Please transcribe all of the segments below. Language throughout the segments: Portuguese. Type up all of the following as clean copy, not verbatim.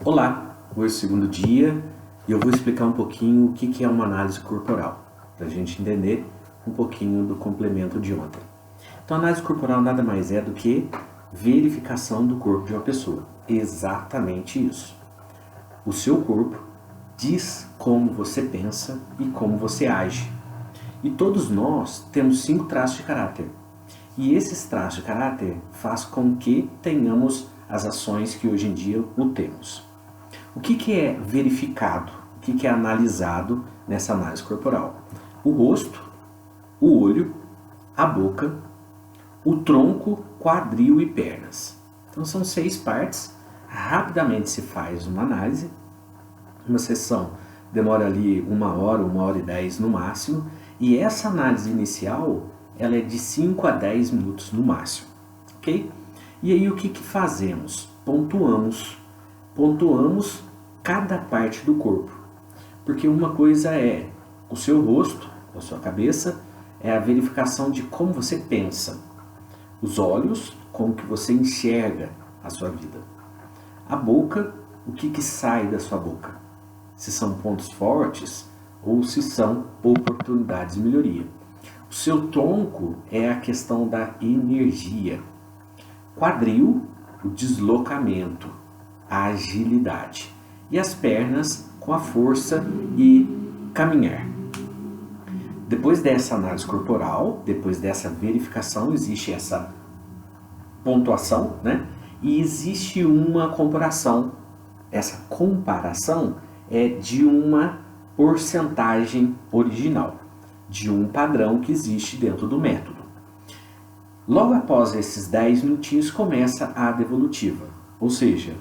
Olá, hoje é o segundo dia e eu vou explicar um pouquinho o que é uma análise corporal, para a gente entender um pouquinho do complemento de ontem. Então, a análise corporal nada mais é do que verificação do corpo de uma pessoa. Exatamente isso. O seu corpo diz como você pensa e como você age. E todos nós temos 5 traços de caráter. E esses traços de caráter faz com que tenhamos as ações que hoje em dia o temos. O que é verificado? O que é analisado nessa análise corporal? O rosto, o olho, a boca, o tronco, quadril e pernas. Então são 6 partes. Rapidamente se faz uma análise. Uma sessão demora ali 1 hora, 1 hora e 10 no máximo. E essa análise inicial, ela é de 5 a 10 minutos no máximo. Ok? E aí o que fazemos? Pontuamos cada parte do corpo. Porque uma coisa é o seu rosto, a sua cabeça, é a verificação de como você pensa. Os olhos, como que você enxerga a sua vida. A boca, o que sai da sua boca. Se são pontos fortes ou se são oportunidades de melhoria. O seu tronco é a questão da energia. Quadril, o deslocamento, a agilidade. E as pernas com a força e caminhar. Depois dessa análise corporal, depois dessa verificação, existe essa pontuação, né? E existe uma comparação. Essa comparação é de uma porcentagem original, de um padrão que existe dentro do método. Logo após esses 10 minutinhos começa a devolutiva, ou seja,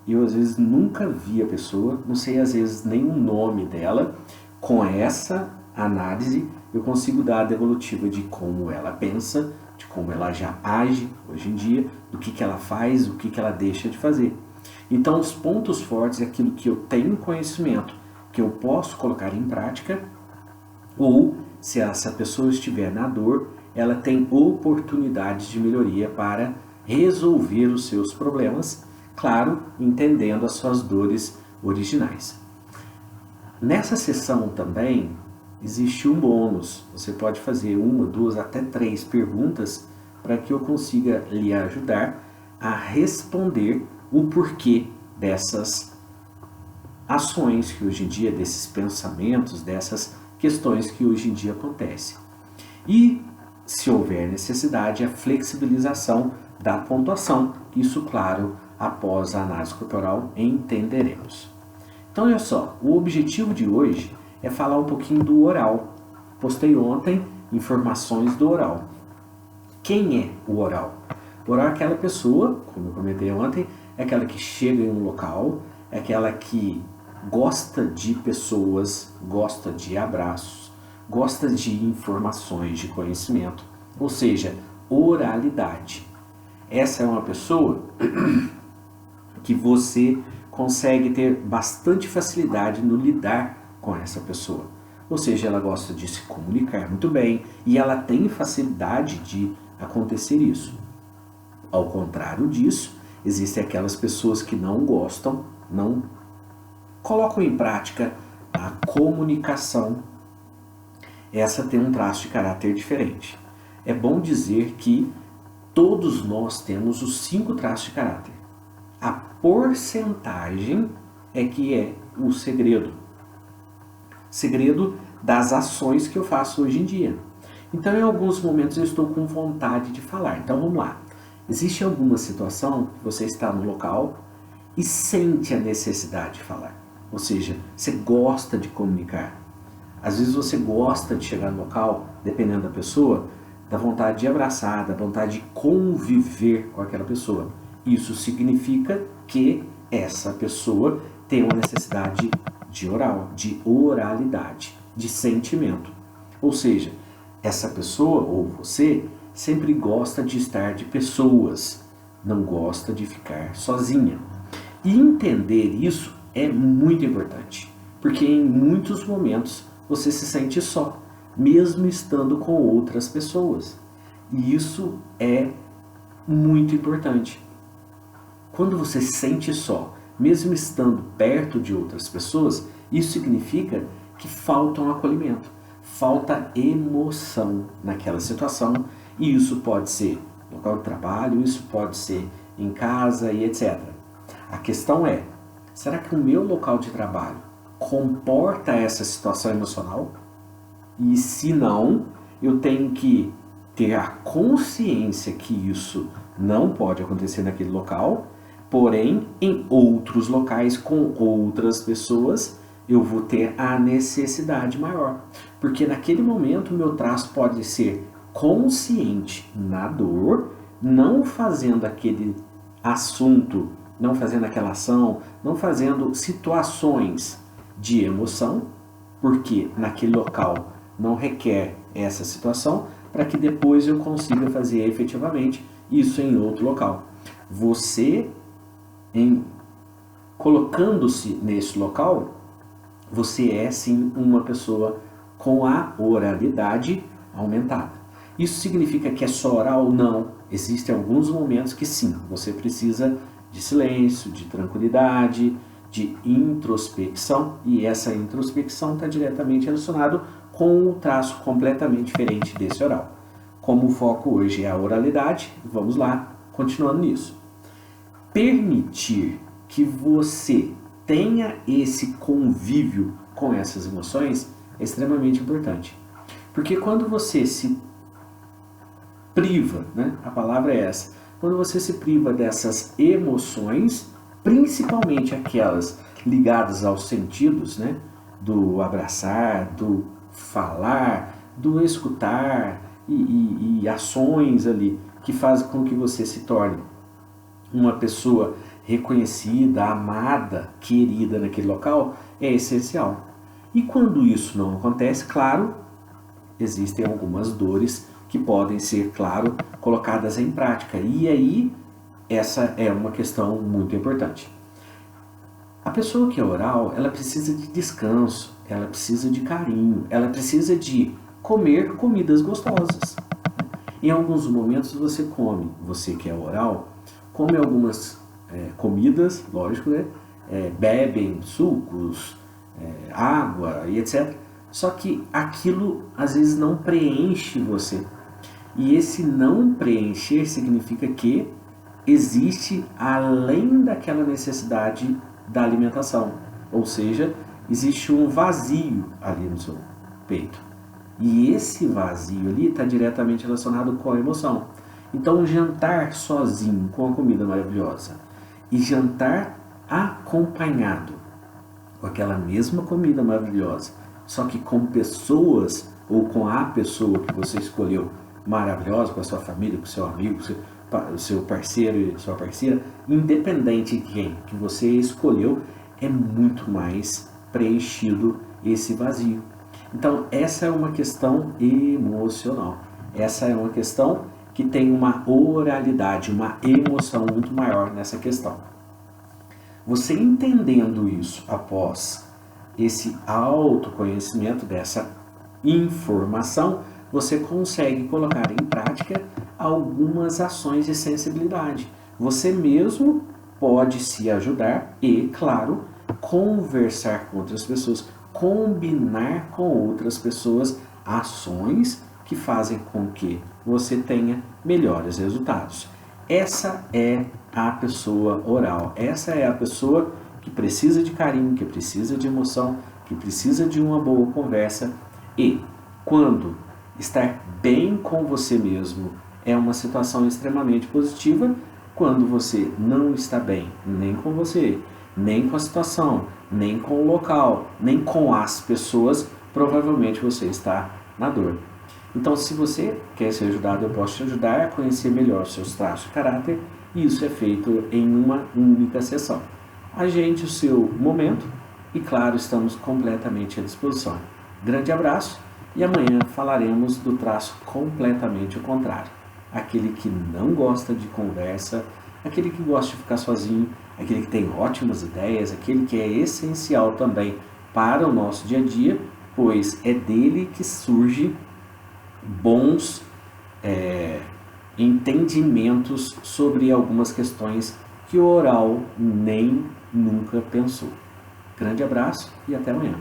eu às vezes nunca vi a pessoa, não sei às vezes nem o nome dela. Com essa análise eu consigo dar a devolutiva de como ela pensa, de como ela já age hoje em dia, do que ela faz, o que ela deixa de fazer. Então os pontos fortes é aquilo que eu tenho conhecimento, que eu posso colocar em prática, ou se essa pessoa estiver na dor, ela tem oportunidades de melhoria para resolver os seus problemas, claro, entendendo as suas dores originais. Nessa sessão também existe um bônus. Você pode fazer 1, 2, até 3 perguntas para que eu consiga lhe ajudar a responder o porquê dessas ações que hoje em dia, desses pensamentos, dessas questões que hoje em dia acontecem. E, se houver necessidade, a flexibilização da pontuação. Isso, claro, após a análise corporal entenderemos. Então, olha só, o objetivo de hoje é falar um pouquinho do oral. Postei ontem informações do oral. Quem é o oral? O oral é aquela pessoa, como eu comentei ontem, é aquela que chega em um local, é aquela que gosta de pessoas, gosta de abraços, gosta de informações, de conhecimento, ou seja, oralidade. Essa é uma pessoa que você consegue ter bastante facilidade no lidar com essa pessoa. Ou seja, ela gosta de se comunicar muito bem e ela tem facilidade de acontecer isso. Ao contrário disso, existem aquelas pessoas que não gostam, não colocam em prática a comunicação. Essa tem um traço de caráter diferente. É bom dizer que todos nós temos os 5 traços de caráter. A porcentagem é que é o segredo. Segredo das ações que eu faço hoje em dia. Então, em alguns momentos eu estou com vontade de falar. Então, vamos lá. Existe alguma situação que você está no local e sente a necessidade de falar. Ou seja, você gosta de comunicar. Às vezes você gosta de chegar no local, dependendo da pessoa, dá vontade de abraçar, dá vontade de conviver com aquela pessoa. Isso significa que essa pessoa tem uma necessidade de oral, de oralidade, de sentimento. Ou seja, essa pessoa ou você sempre gosta de estar de pessoas, não gosta de ficar sozinha. E entender isso é muito importante, porque em muitos momentos você se sente só, mesmo estando com outras pessoas. E isso é muito importante. Quando você se sente só, mesmo estando perto de outras pessoas, isso significa que falta um acolhimento, falta emoção naquela situação, e isso pode ser no local de trabalho, isso pode ser em casa e etc. A questão é, será que o meu local de trabalho comporta essa situação emocional? E se não, eu tenho que ter a consciência que isso não pode acontecer naquele local, porém, em outros locais, com outras pessoas, eu vou ter a necessidade maior. Porque naquele momento o meu traço pode ser consciente na dor, não fazendo aquele assunto, não fazendo aquela ação, não fazendo situações de emoção, porque naquele local não requer essa situação, para que depois eu consiga fazer efetivamente isso em outro local. Você, colocando-se nesse local, você é sim uma pessoa com a oralidade aumentada. Isso significa que é só oral? Não. Existem alguns momentos que sim, você precisa de silêncio, de tranquilidade, de introspecção, e essa introspecção está diretamente relacionada com um traço completamente diferente desse oral. Como o foco hoje é a oralidade, vamos lá, continuando nisso. Permitir que você tenha esse convívio com essas emoções é extremamente importante. Porque quando você se priva, né, a palavra é essa, quando você se priva dessas emoções, principalmente aquelas ligadas aos sentidos, né, do abraçar, do falar, do escutar e ações ali que fazem com que você se torne uma pessoa reconhecida, amada, querida naquele local, é essencial. E quando isso não acontece, claro, existem algumas dores que podem ser, claro, colocadas em prática. E aí, essa é uma questão muito importante. A pessoa que é oral, ela precisa de descanso, ela precisa de carinho, ela precisa de comer comidas gostosas. Em alguns momentos você come, você que é oral, come algumas comidas, lógico, né? Bebem sucos, água e etc. Só que aquilo às vezes não preenche você. E esse não preencher significa que existe além daquela necessidade da alimentação. Ou seja, existe um vazio ali no seu peito. E esse vazio ali está diretamente relacionado com a emoção. Então, jantar sozinho com a comida maravilhosa e jantar acompanhado com aquela mesma comida maravilhosa, só que com pessoas ou com a pessoa que você escolheu maravilhosa, com a sua família, com o seu amigo, o seu parceiro e sua parceira, independente de quem que você escolheu, é muito mais preenchido esse vazio. Então, essa é uma questão emocional. Essa é uma questão que tem uma oralidade, uma emoção muito maior nessa questão. Você entendendo isso após esse autoconhecimento dessa informação, você consegue colocar em prática algumas ações de sensibilidade. Você mesmo pode se ajudar e, claro, conversar com outras pessoas, combinar com outras pessoas ações que fazem com que você tenha melhores resultados. Essa é a pessoa oral, essa é a pessoa que precisa de carinho, que precisa de emoção, que precisa de uma boa conversa. E quando estar bem com você mesmo é uma situação extremamente positiva, quando você não está bem nem com você, nem com a situação, nem com o local, nem com as pessoas, provavelmente você está na dor. Então, se você quer ser ajudado, eu posso te ajudar a conhecer melhor seus traços de caráter, e isso é feito em uma única sessão. Agende o seu momento e, claro, estamos completamente à disposição. Grande abraço e amanhã falaremos do traço completamente o contrário. Aquele que não gosta de conversa, aquele que gosta de ficar sozinho, aquele que tem ótimas ideias, aquele que é essencial também para o nosso dia a dia, pois é dele que surge bons entendimentos sobre algumas questões que o oral nem nunca pensou. Grande abraço e até amanhã.